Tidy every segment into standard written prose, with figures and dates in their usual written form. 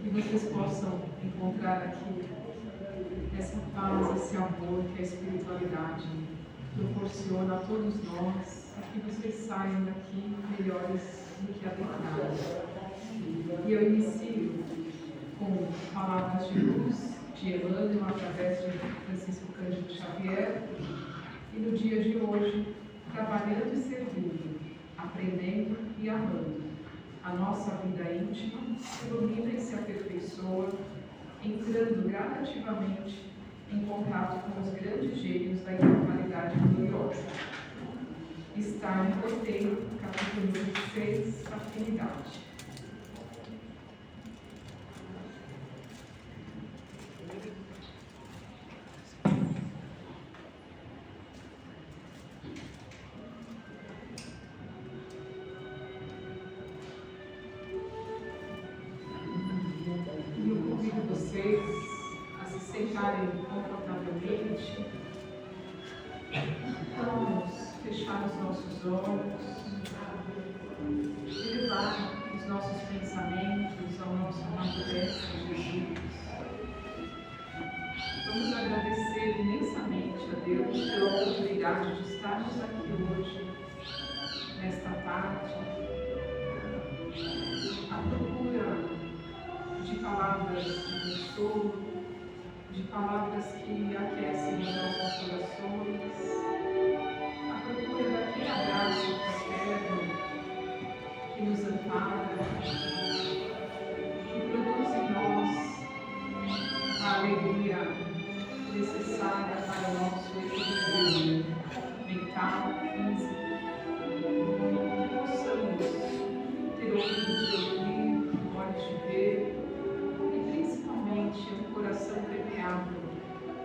que vocês possam encontrar aqui essa paz, esse amor que a espiritualidade proporciona a todos nós, e que vocês saiam daqui melhores do que adentraram. E eu inicio com palavras de luz de Emmanuel através de Francisco Cândido Xavier, e no dia de hoje, trabalhando e servindo, aprendendo e amando, a nossa vida íntima se ilumina e se aperfeiçoa, entrando gradativamente em contato com os grandes gênios da imortalidade gloriosa. Está em Corteiro, capítulo 26, Afinidade. Vocês a se sentarem confortavelmente. Vamos fechar os nossos olhos, elevar os nossos pensamentos ao nosso amado Mestre Jesus. Vamos agradecer imensamente a Deus pela oportunidade de estarmos aqui hoje, nesta tarde, à procura de palavras de consolo, de palavras que aquecem os nossos corações, à procura daquele abraço fraterno que nos ampara, que produz em nós a alegria necessária para o nosso equilíbrio mental, físico, que possamos ter ouvidos de ouvir, olhos de ver, um coração permeável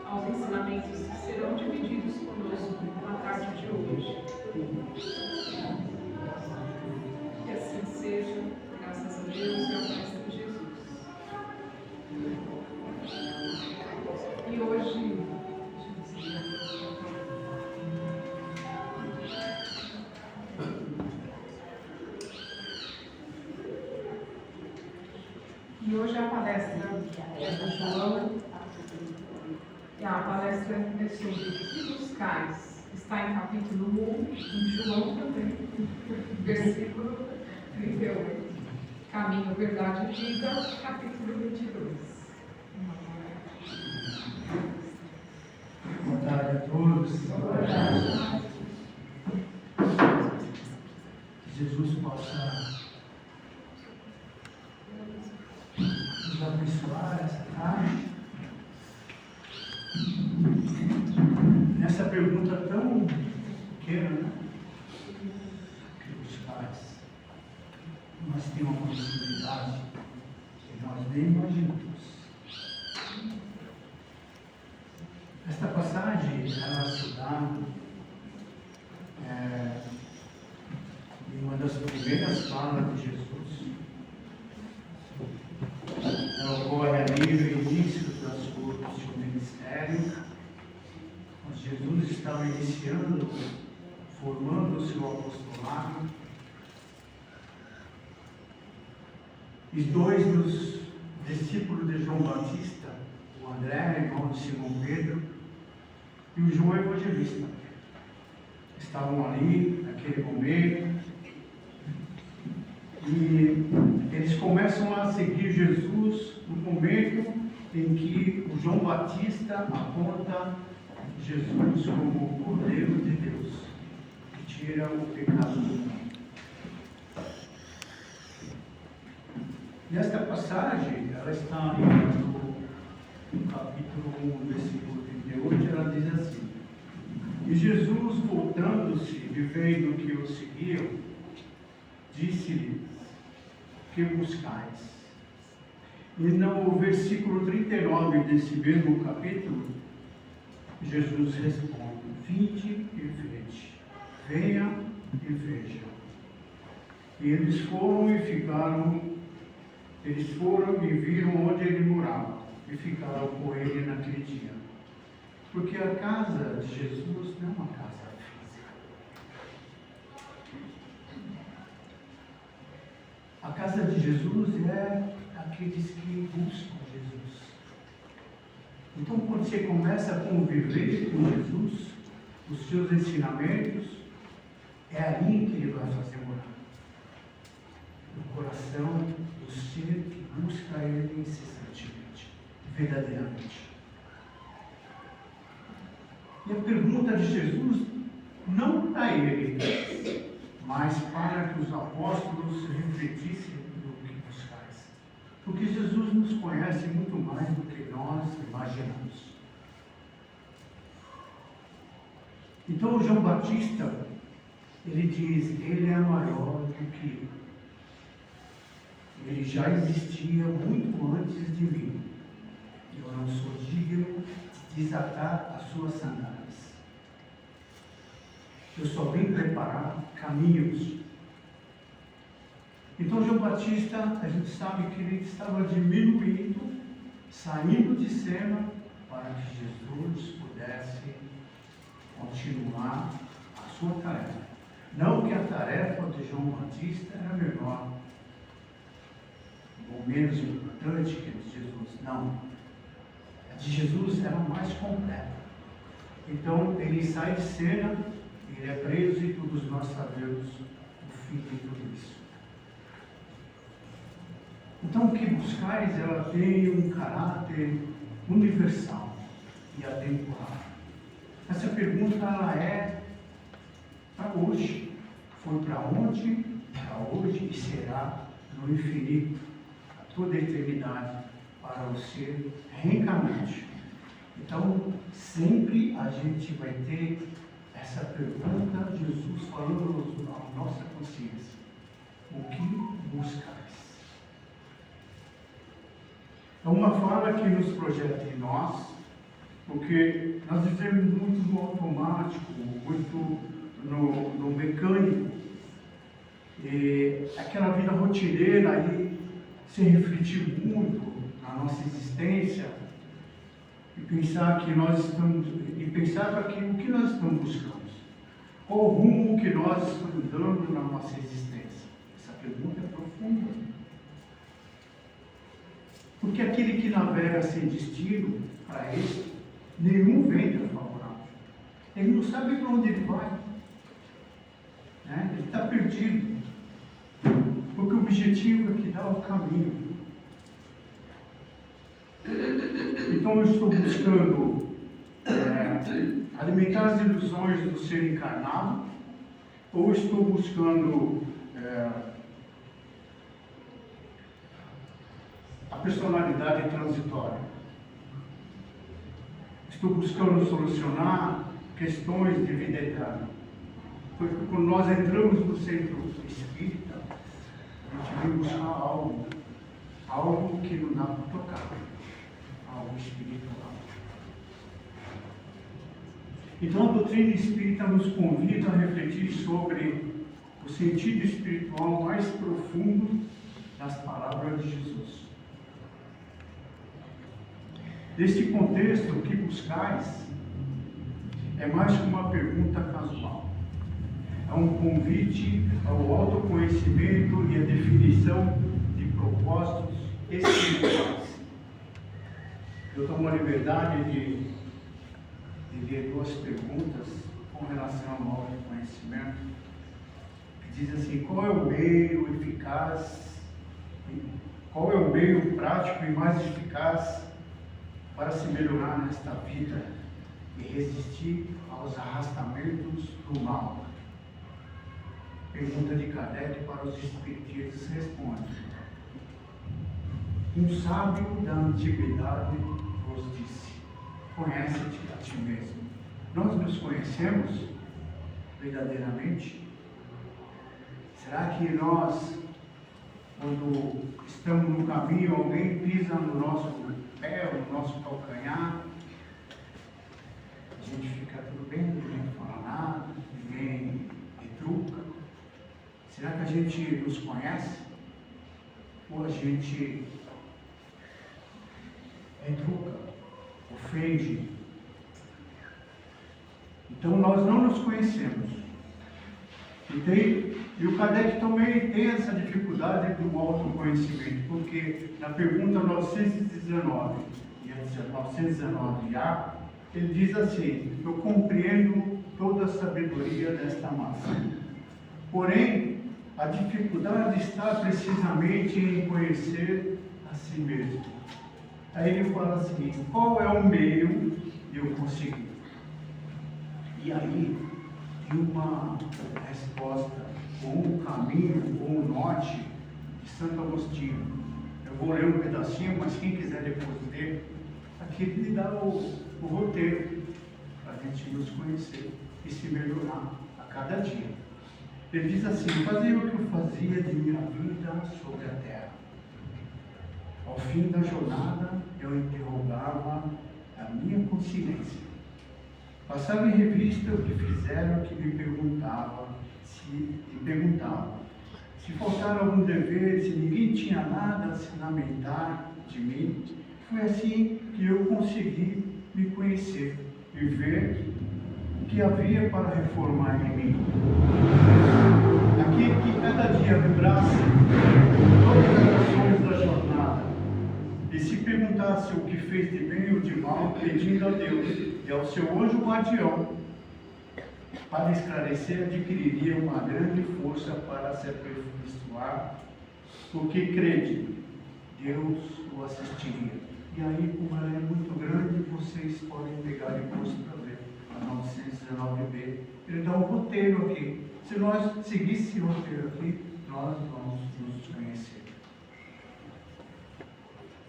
aos ensinamentos que serão divididos conosco na tarde de hoje. Que assim seja, graças a Deus e ao Mestre Jesus. E hoje, a palestra é do João, e a palestra é sobre que buscais. Está em capítulo 1, em João também, versículo 38. Caminho, verdade e vida, capítulo 22. Boa tarde a todos. Boa tarde. Que Jesus possa nos abençoar essa tarde. Nessa pergunta tão pequena, né? Que os pais, nós temos uma possibilidade que nós nem imaginamos. Esta passagem, ela se dá em uma das primeiras falas de Jesus. Ela ocorre ali no início do seu ministério, quando Jesus estava iniciando, formando o seu apostolado. E dois dos discípulos de João Batista, o André, irmão de Simão Pedro, e o João Evangelista, estavam ali naquele momento, e eles começam a seguir Jesus no momento em que o João Batista aponta Jesus como o Cordeiro de Deus, que tira o pecado do mundo. E esta passagem, ela está no capítulo 1, versículo 38, ela diz assim: E Jesus, voltando-se e vendo que o seguiam, disse-lhes: Que buscais? E no versículo 39 desse mesmo capítulo, Jesus responde: Vinde e vede, venham e vejam. E eles foram e viram onde ele morava, e ficaram com ele naquele dia. Porque a casa de Jesus não é uma casa física. A casa de Jesus é aqueles que buscam Jesus. Então, quando você começa a conviver com Jesus, os seus ensinamentos, é ali que Ele vai fazer morar. No coração do ser que busca Ele incessantemente, verdadeiramente. E a pergunta de Jesus, não para Ele, mas para que os apóstolos refletissem no que buscais. Porque Jesus nos conhece muito mais do que nós imaginamos. Então, João Batista, ele diz, ele é maior do que eu. Ele já existia muito antes de mim. Eu não sou digno de desatar as suas sandálias. Eu só vim preparar caminhos. Então, João Batista, a gente sabe que ele estava diminuindo, saindo de cena, para que Jesus pudesse continuar a sua tarefa. Não que a tarefa de João Batista era menor, ou menos importante que a de Jesus. Não. A de Jesus era mais completa. Então, ele sai de cena, ele é preso e todos nós sabemos o fim de tudo isso. Então, o que buscais, ela tem um caráter universal e atemporal. Essa pergunta, ela é para hoje. Foi para ontem, para hoje e será no infinito, a toda a eternidade, para o ser reencarnante. Então, sempre a gente vai ter essa pergunta, Jesus falando na nossa consciência. O que buscais? É uma fala que nos projeta em nós, porque nós vivemos muito no automático, muito no mecânico, e aquela vida rotineira aí, sem refletir muito na nossa existência, e pensar que nós estamos, e pensar para que o que nós estamos buscando, qual o rumo que nós estamos dando na nossa existência. Essa pergunta é profunda. Porque aquele que navega sem destino, para ele, nenhum vento é favorável. Ele não sabe para onde ele vai. Né? Ele está perdido. Porque o objetivo é que dá o caminho. Então eu estou buscando alimentar as ilusões do ser encarnado, ou estou buscando a personalidade transitória. Estou buscando solucionar questões de vida eterna. Porque quando nós entramos no centro espírita, a gente vem buscar algo que não dá para tocar, algo espiritual. Então a doutrina espírita nos convida a refletir sobre o sentido espiritual mais profundo das palavras de Jesus. Neste contexto, o que buscais é mais que uma pergunta casual. É um convite ao autoconhecimento e à definição de propósitos espirituais. Eu tomo a liberdade de ler duas perguntas com relação ao autoconhecimento, que diz assim: qual é o meio eficaz, qual é o meio prático e mais eficaz para se melhorar nesta vida e resistir aos arrastamentos do mal? Pergunta de Kardec para os espiritistas responde: um sábio da antiguidade vos disse, conhece-te a ti mesmo. Nós nos conhecemos verdadeiramente? Será que nós, quando estamos no caminho, alguém pisa no nosso pé, no nosso calcanhar, a gente fica tudo bem, ninguém fala nada, ninguém retruca? Será que a gente nos conhece? Ou a gente retruca, ofende? Então nós não nos conhecemos. E E o Kardec também tem essa dificuldade do autoconhecimento, porque na pergunta 919 e 919A, ele diz assim: eu compreendo toda a sabedoria desta massa. Porém, a dificuldade está precisamente em conhecer a si mesmo. Aí ele fala assim: qual é o meio de eu conseguir? E aí tem uma resposta, ou um caminho, ou um norte de Santo Agostinho. Eu vou ler um pedacinho, mas quem quiser depois ler, aqui ele dá o roteiro para a gente nos conhecer e se melhorar a cada dia. Ele diz assim: fazia o que eu fazia de minha vida sobre a terra. Ao fim da jornada, eu interrogava a minha consciência. Passava em revista o que fizeram, que me perguntava se faltara algum dever, se ninguém tinha nada a se lamentar de mim. Foi assim que eu consegui me conhecer e ver o que havia para reformar em mim. Aquele que cada dia vibrasse todas as ações da jornada e se perguntasse o que fez de bem ou de mal, pedindo a Deus e ao seu anjo guardião, para esclarecer, adquiriria uma grande força para se aperfeiçoar, porque crede, Deus o assistiria. E aí, como ela é muito grande, vocês podem pegar depois para ver a 919B. Ele dá um roteiro aqui. Se nós seguíssemos o roteiro aqui, nós vamos nos conhecer.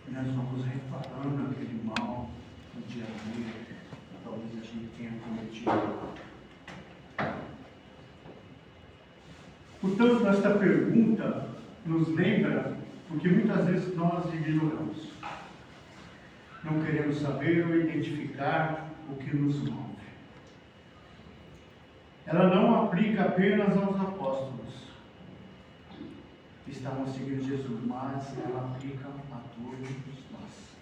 E nós vamos reparando aquele mal no dia a dia, que talvez a gente tenha cometido. Portanto, esta pergunta nos lembra, porque muitas vezes nós ignoramos. Não queremos saber ou identificar o que nos move. Ela não aplica apenas aos apóstolos que estavam seguindo Jesus, mas ela aplica a todos nós.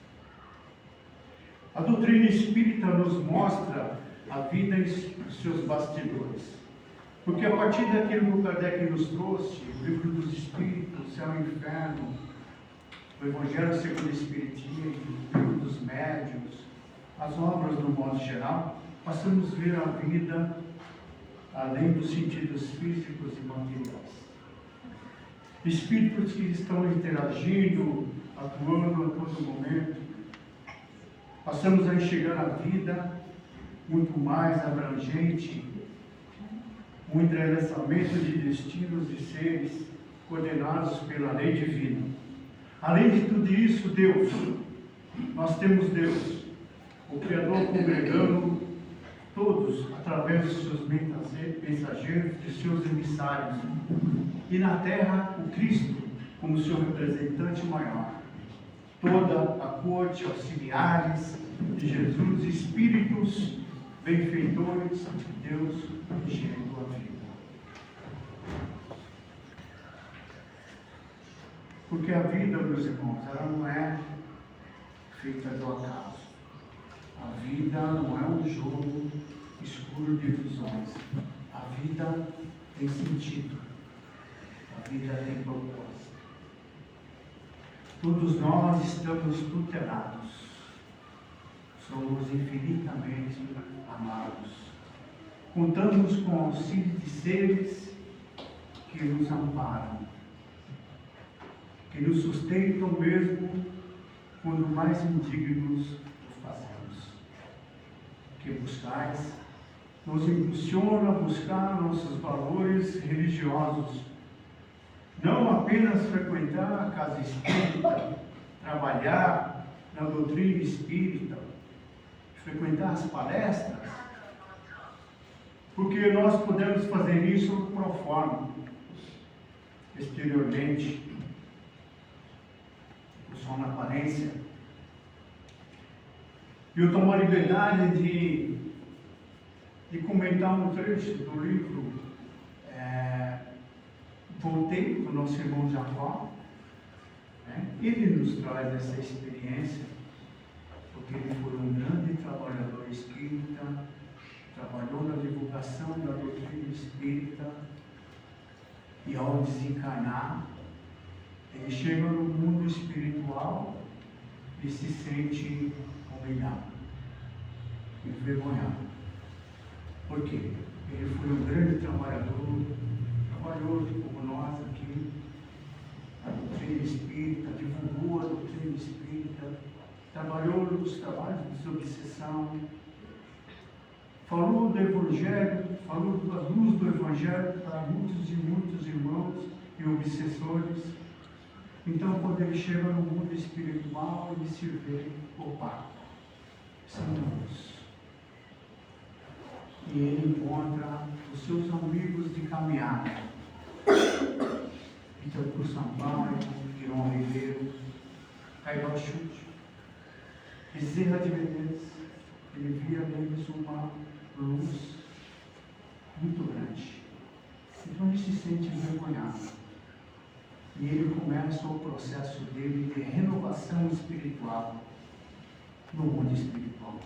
A doutrina espírita nos mostra a vida em seus bastidores. Porque a partir daquilo que o Kardec nos trouxe, o livro dos Espíritos, Céu e Inferno, o Evangelho segundo o Espiritismo, o livro dos Médiuns, as obras do modo geral, passamos a ver a vida além dos sentidos físicos e materiais. Espíritos que estão interagindo, atuando a todo momento. Passamos a enxergar a vida muito mais abrangente, um entrelaçamento de destinos e seres coordenados pela lei divina. Além de tudo isso, Deus. Nós temos Deus, o Criador congregando todos através dos seus mensageiros, de seus emissários. E na terra, o Cristo como seu representante maior. Toda a corte, auxiliares de Jesus, espíritos benfeitores de Deus, enchendo a vida. Porque a vida, meus irmãos, ela não é feita do acaso. A vida não é um jogo escuro de ilusões. A vida tem sentido. A vida tem propósito. Todos nós estamos tutelados. Somos infinitamente amados. Contamos com o auxílio de seres que nos amparam, que nos sustentam mesmo quando mais indignos o fazemos. Que buscais nos impulsiona a buscar nossos valores religiosos, não apenas frequentar a casa espírita, trabalhar na doutrina espírita, frequentar as palestras, porque nós podemos fazer isso pro forma, exteriormente, só na aparência. E eu tomo a liberdade de comentar um trecho do livro Voltei, do nosso irmão Jacó. Ele nos traz essa experiência, porque ele foi um grande trabalhador espírita, trabalhou na divulgação da doutrina espírita, E ao desencarnar, ele chega no mundo espiritual e se sente humilhado, envergonhado. Por quê? Ele foi um grande trabalhador, trabalhou como nós aqui, a doutrina espírita, divulgou a doutrina espírita, trabalhou nos trabalhos de desobsessão, falou do Evangelho, falou da luz do Evangelho para muitos e muitos irmãos e obsessores. Então, quando ele chega no mundo espiritual, ele se vê opaco, sem luz. E ele encontra os seus amigos de caminhada. Então, por Sampaio, Girão Ribeiro, Caibal Chute, Bezerra de Menezes, ele via neles uma luz muito grande. Então ele se sente envergonhado. E ele começa o processo dele de renovação espiritual no mundo espiritual.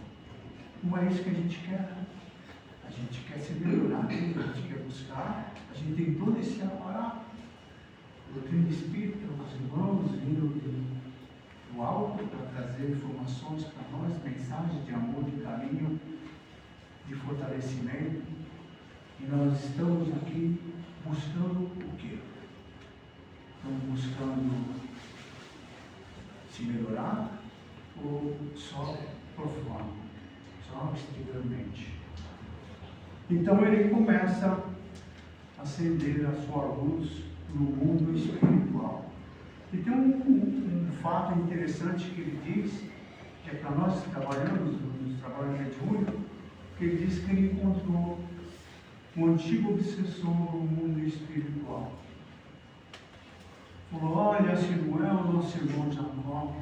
Não é isso que a gente quer. A gente quer se melhorar, a gente quer buscar, a gente tem todo esse aparato. Doutrina espírita, os irmãos vindo do alto para trazer informações para nós, mensagens de amor, de carinho, de fortalecimento. E nós estamos aqui buscando o quê? Estamos buscando se melhorar ou só por fora, só exteriormente? Então ele começa a acender a sua luz no mundo espiritual. E tem um fato interessante que ele diz, que é para nós que trabalhamos nos trabalhos mediúnicos, que ele diz que ele encontrou um antigo obsessor no mundo espiritual. Falou: olha, se não é o nosso irmão Jacó,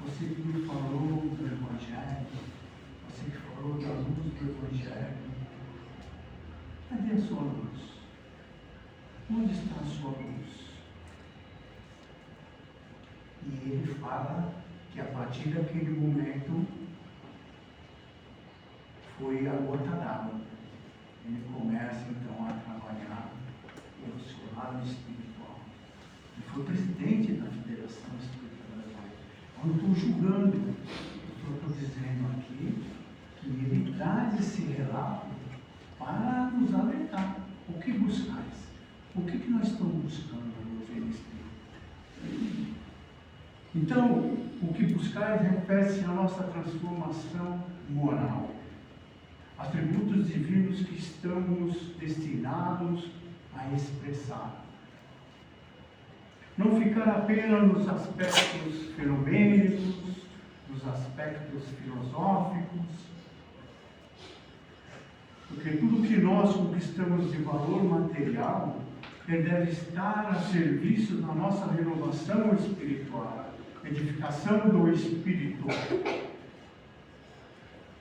você que me falou do Evangelho, você que falou da luz do Evangelho, cadê a sua luz? Onde está a sua luz? E ele fala que a partir daquele momento foi a gota d'água. Ele começa então a trabalhar pelo seu lado espiritual. Ele foi presidente da Federação Espírita Brasileira. Eu não estou julgando, eu estou dizendo aqui que ele traz esse relato para nos alertar. O que buscais? O que nós estamos buscando no doutrina espírita? Então, o que buscais refere-se à nossa transformação moral, atributos divinos que estamos destinados a expressar. Não ficar apenas nos aspectos fenomênicos, nos aspectos filosóficos, porque tudo que nós conquistamos de valor material deve estar a serviço da nossa renovação espiritual, edificação do espírito.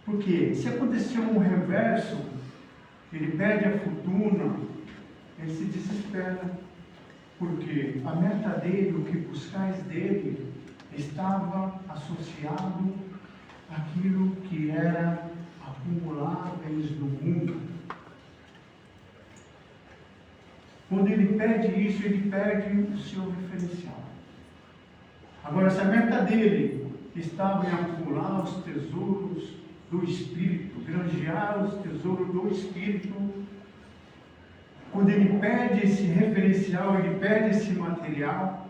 Porque se acontecer um reverso, ele perde a fortuna, ele se desespera. Porque a meta dele, o que buscais dele, estava associado àquilo que era acumuláveis no mundo. Quando ele perde isso, ele perde o seu referencial. Agora, se a meta dele estava em acumular os tesouros do Espírito, granjear os tesouros do Espírito, quando ele perde esse referencial, ele perde esse material,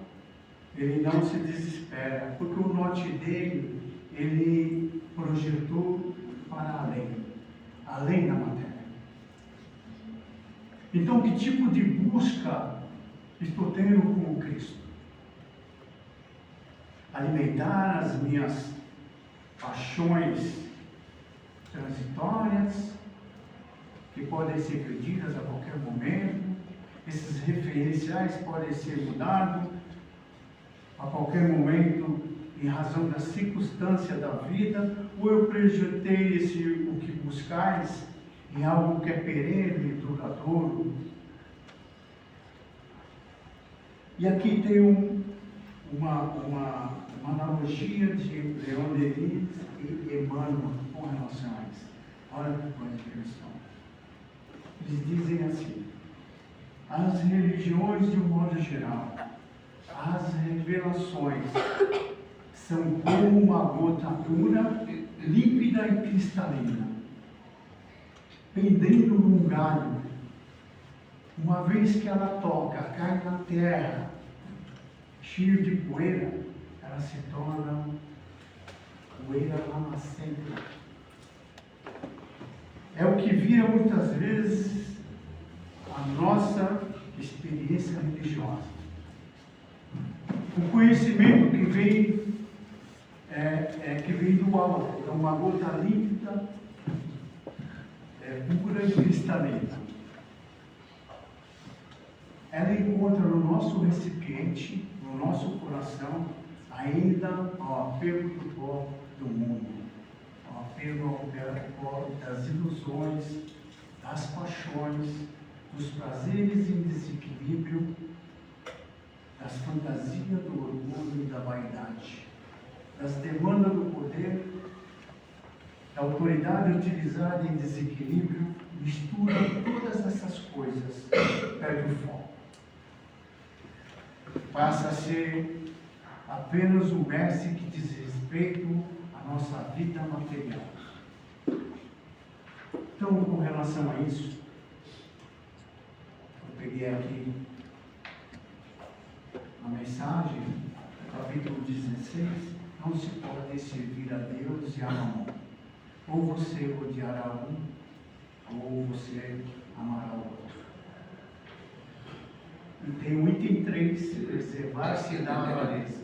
ele não se desespera, porque o norte dele, ele projetou para além da matéria. Então, que tipo de busca estou tendo com o Cristo? Alimentar as minhas paixões transitórias, que podem ser perdidas a qualquer momento. Esses referenciais podem ser mudados a qualquer momento em razão da circunstância da vida, ou eu projetei o que buscais em algo que é perene e duradouro. E aqui tem uma analogia de Leon Denis e Emmanuel com relação a isso. Olha que coisa que eles são. Eles dizem assim: as religiões de um modo geral, as revelações, são como uma gota pura, límpida e cristalina, pendendo num galho. Uma vez que ela toca, cai na terra, cheio de poeira, ela se torna poeira lamacenta. É o que vira muitas vezes a nossa experiência religiosa. O conhecimento que vem que vem do alto, é uma gota límpida, pura e cristalina. Ela encontra no nosso recipiente, no nosso coração, ainda ao apego do pó do mundo, ao apego ao pó das ilusões, das paixões, dos prazeres em desequilíbrio, das fantasias do orgulho e da vaidade, das demandas do poder, da autoridade utilizada em desequilíbrio, mistura todas essas coisas, perde o foco. Passa a ser apenas um mestre que diz respeito à nossa vida material. Então, com relação a isso, eu peguei aqui a mensagem, capítulo 16, não se pode servir a Deus e a Mamon. Ou você odiará um, ou você amará o outro. E tem o item 3, preservar-se da avareza.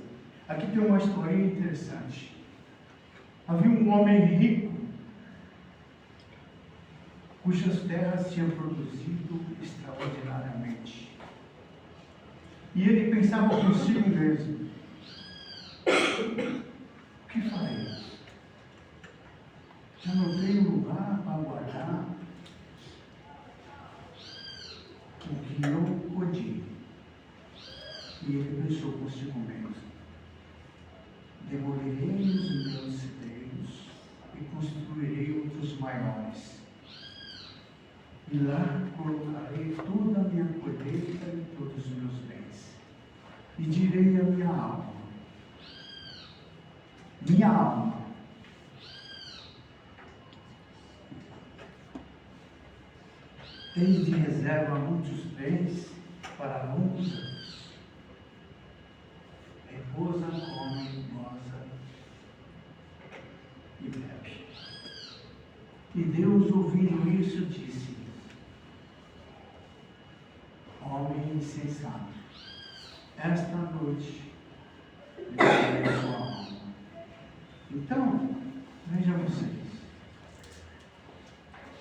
Aqui tem uma historinha interessante. Havia um homem rico, cujas terras tinham produzido extraordinariamente. E ele pensava consigo mesmo: o que farei? Já não tenho lugar para guardar o que eu odio. E ele pensou consigo mesmo: demolirei os meus celeiros e construirei outros maiores. E lá colocarei toda a minha colheita e todos os meus bens. E direi à minha alma: minha alma, tens de reserva muitos bens para longos anos. Repousa, come, goza e bebe. E Deus, ouvindo isso, disse: homem insensato, esta noite libertarei sua alma. Então, vejam vocês,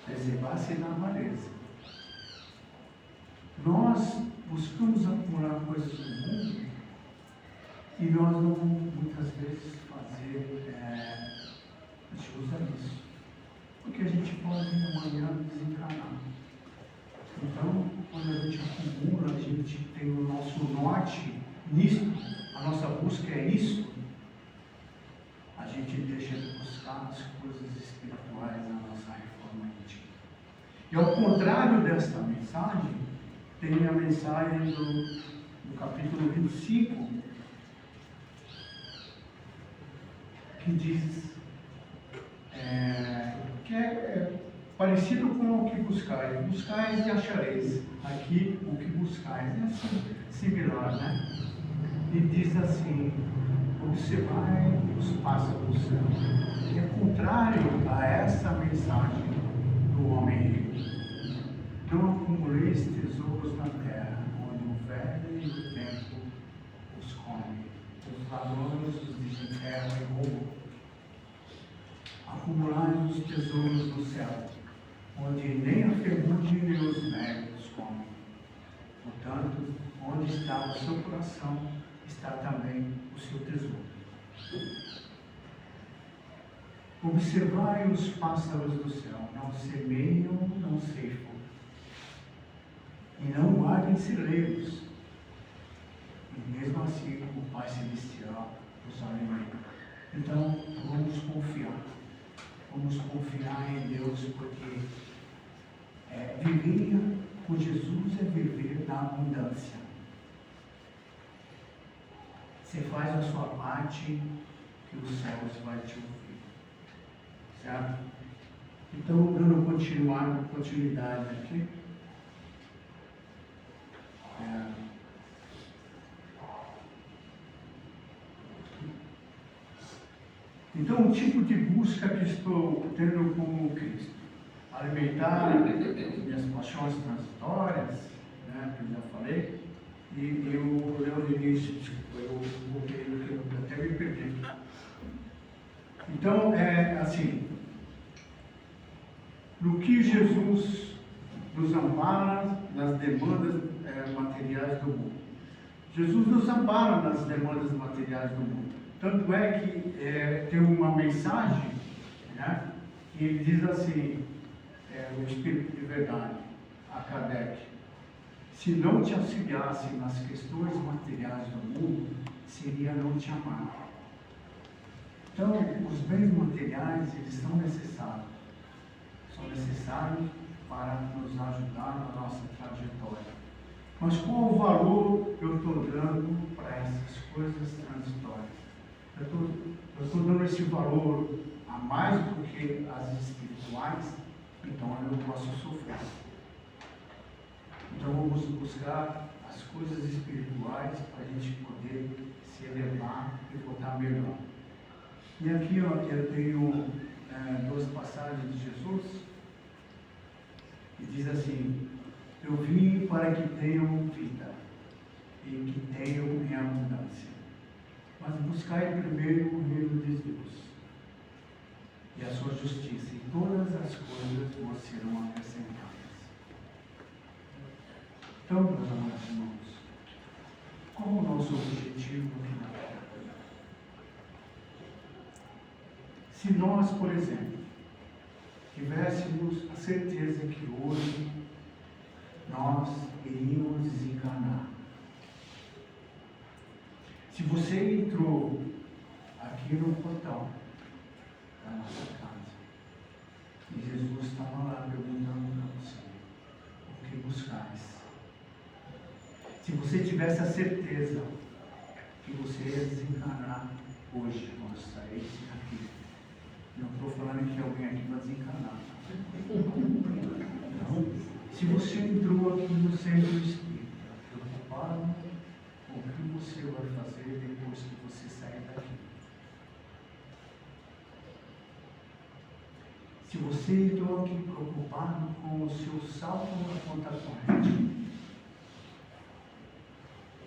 preservar-se da avareza. Nós buscamos acumular coisas do mundo e nós não vamos muitas vezes fazer jus a isso, porque a gente pode amanhã desencarnar. Então, quando a gente acumula, a gente tem o nosso norte nisso, a nossa busca é isso, a gente deixa de buscar as coisas espirituais na nossa reforma íntima. E ao contrário desta mensagem, tem a mensagem do capítulo 25, que diz que é parecido com o que buscais. Buscais e achareis. Aqui, o que buscais é assim, similar, né? E diz assim: observai os pássaros do céu. Que é contrário a essa mensagem do homem rico. Não acumuleis tesouros na terra, onde o velho e o tempo os come, os ladrões os desenterram e roubam. Acumulai os tesouros do céu, onde nem a ferrugem nem os médicos comem. Portanto, onde está o seu coração, está também o seu tesouro. Observai os pássaros do céu, não semeiam, não ceifam, e não guardem celeiros. E mesmo assim, o Pai Celestial os alimenta. Então, vamos confiar. Vamos confiar em Deus, porque viver Com Jesus é viver na abundância. Você faz a sua parte, que os céus vai te ouvir. Certo? Então, dando continuidade aqui. Então, o tipo de busca que estou tendo com Cristo, alimentar minhas paixões transitórias, né, que eu já falei, e eu lembro no início, eu voltei no que eu até me perdi. Então, é assim, no que Jesus nos ampara nas demandas materiais do mundo. Jesus nos ampara nas demandas materiais do mundo. Tanto é que tem uma mensagem, né, que ele diz assim, o Espírito de Verdade, a Kardec: se não te auxiliasse nas questões materiais do mundo, seria não te amar. Então, os bens materiais, eles são necessários. São necessários para nos ajudar na nossa trajetória. Mas qual o valor eu estou dando para essas coisas transitórias? Eu estou dando esse valor a mais do que as espirituais, então eu posso sofrer. Então vamos buscar as coisas espirituais para a gente poder se elevar e voltar melhor. E aqui ó, eu tenho duas passagens de Jesus, que diz assim: eu vim para que tenham vida e que tenham em abundância. Mas buscai primeiro o reino de Deus e a sua justiça, e todas as coisas vos serão acrescentadas. Então, meus amados irmãos, qual o nosso objetivo aqui na Terra? Se nós, por exemplo, tivéssemos a certeza que hoje nós iríamos desencarnar. Se você entrou aqui no portão da nossa casa e Jesus estava lá perguntando para você: o que buscais? Se você tivesse a certeza que você ia desencarnar hoje, quando saísse daqui, não estou falando que alguém aqui vai desencarnar. Não. Se você entrou aqui no centro espírita, preocupado com o que você vai fazer depois que você sair daqui. Se você entrou aqui preocupado com o seu salto na conta corrente,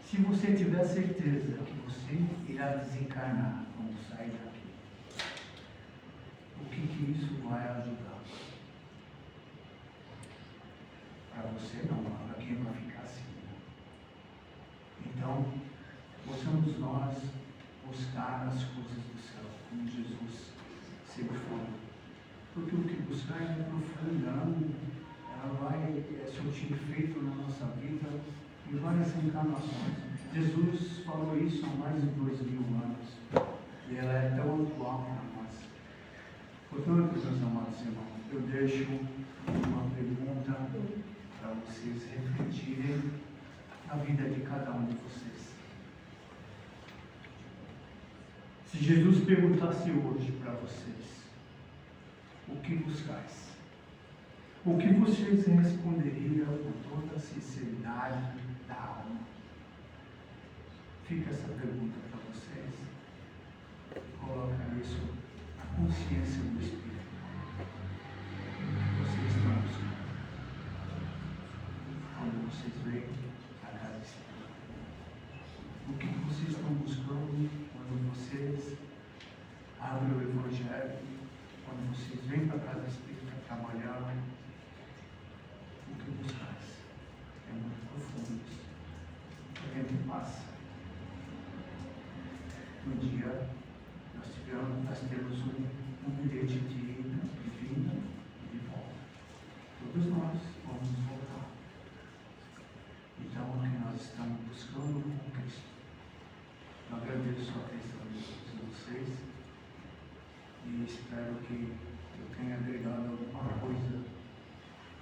se você tiver certeza que você irá desencarnar quando sair daqui, o que isso vai ajudar? Para você não, para quem vai ficar assim. Então, possamos nós buscar as coisas do céu, como Jesus sempre falou. Porque o que buscar é profundo, ela vai surtir efeito na nossa vida em várias encarnações. Jesus falou isso há mais de 2000 anos. E ela é tão atual para nós. Portanto, meus amados irmãos, eu deixo uma pergunta para vocês refletirem a vida de cada um de vocês. Se Jesus perguntasse hoje para vocês: o que buscais? O que vocês responderiam com toda a sinceridade da alma? Fica essa pergunta para vocês. Coloca isso na consciência do Espírito. Vocês estão buscando. Quando vocês vêm à casa espírita, o que vocês estão buscando quando vocês abrem o Evangelho, quando vocês vêm para a casa espírita trabalhar? O que buscais? É muito profundo isso. O tempo passa. Um dia nós temos um bilhete de ida, de vinda e de volta. Todos nós vamos voltar. Então, o que nós estamos buscando com Cristo. Eu agradeço a atenção de vocês e espero que eu tenha agregado alguma coisa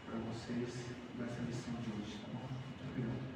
para vocês dessa lição de hoje, tá bom? Obrigado.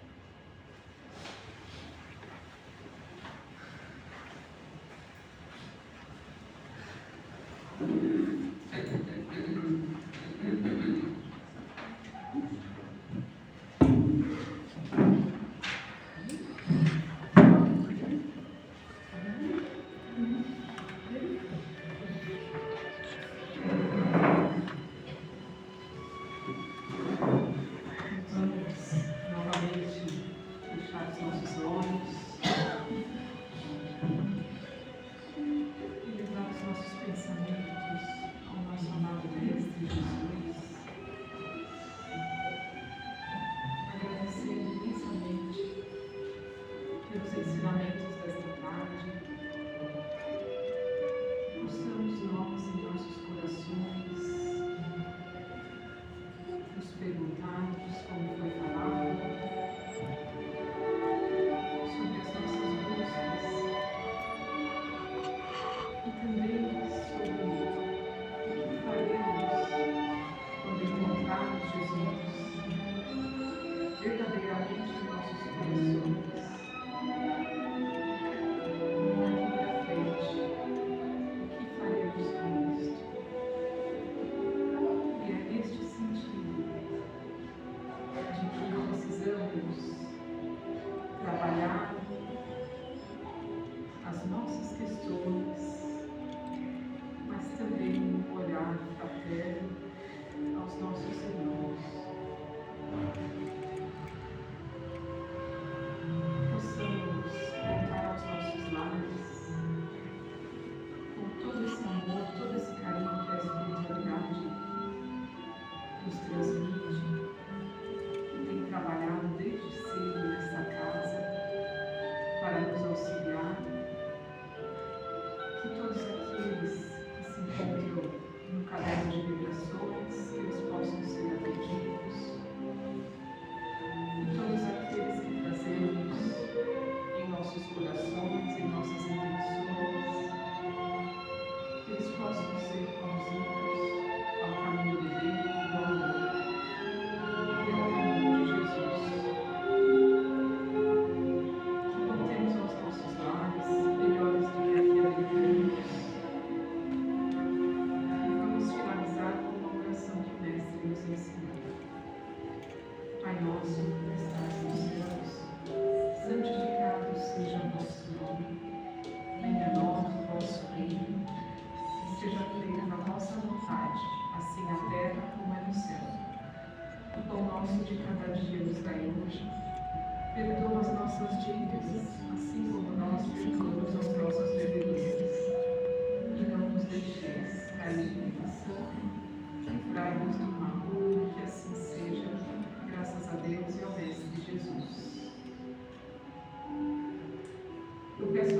Perdoa as nossas dívidas, assim como nós perdoamos aos nossos devedores. E não nos deixeis cair em tentação, livrai-nos do mal. Que assim seja, graças a Deus e ao Mestre Jesus. Eu peço